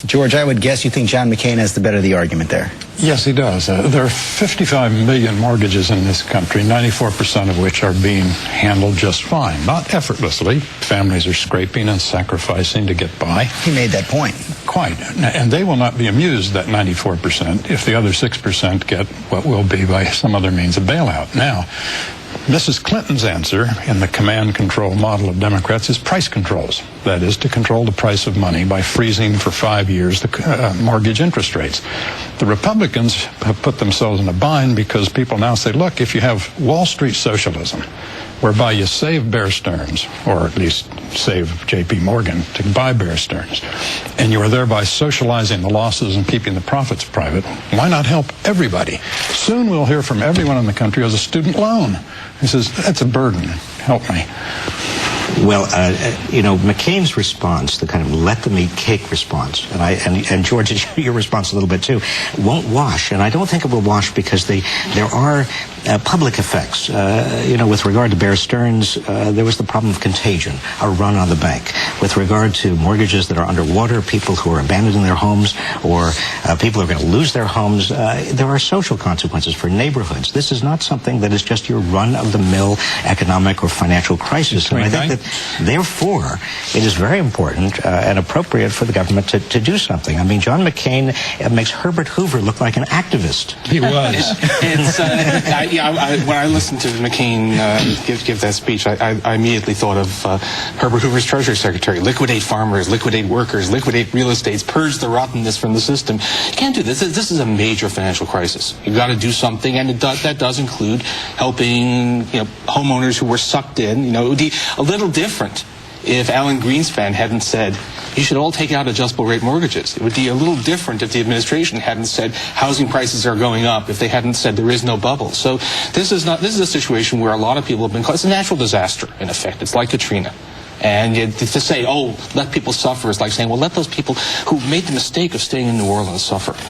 George, I would guess you think John McCain has the better of the argument there. Yes, he does. There are 55 million mortgages in this country, 94% of which are being handled just fine. Not effortlessly. Families are scraping and sacrificing to get by. He made that point. Quite. And they will not be amused, that 94%, if the other 6% get what will be by some other means a bailout. Now, Mrs. Clinton's answer in the command-control model of Democrats is price controls. That is, to control the price of money by freezing for 5 years the mortgage interest rates. The Republicans have put themselves in a bind because people now say, look, if you have Wall Street socialism, whereby you save Bear Stearns, or at least save J.P. Morgan to buy Bear Stearns, and you are thereby socializing the losses and keeping the profits private, why not help everybody? Soon we'll hear from everyone in the country who has a student loan. He says, that's a burden. Help me. Well, McCain's response, the kind of let them eat cake response, and George, your response a little bit too, won't wash. And I don't think it will wash because there are public effects. With regard to Bear Stearns, there was the problem of contagion, a run on the bank. With regard to mortgages that are underwater, people who are abandoning their homes, or people who are going to lose their homes, there are social consequences for neighborhoods. This is not something that is just your run-of-the-mill economic or financial crisis. And I think that, therefore, it is very important and appropriate for the government to do something. I mean, John McCain makes Herbert Hoover look like an activist. He was. When I listened to McCain give that speech, I immediately thought of Herbert Hoover's Treasury Secretary. Liquidate farmers, liquidate workers, liquidate real estates, purge the rottenness from the system. You can't do this. This is a major financial crisis. You've got to do something, and that does include helping homeowners who were sucked in. It would be a little different if Alan Greenspan hadn't said, you should all take out adjustable rate mortgages. It would be a little different if the administration hadn't said housing prices are going up, if they hadn't said there is no bubble. So this is a situation where a lot of people have been caught. It's a natural disaster, in effect. It's like Katrina. And to say, oh, let people suffer is like saying, well, let those people who made the mistake of staying in New Orleans suffer.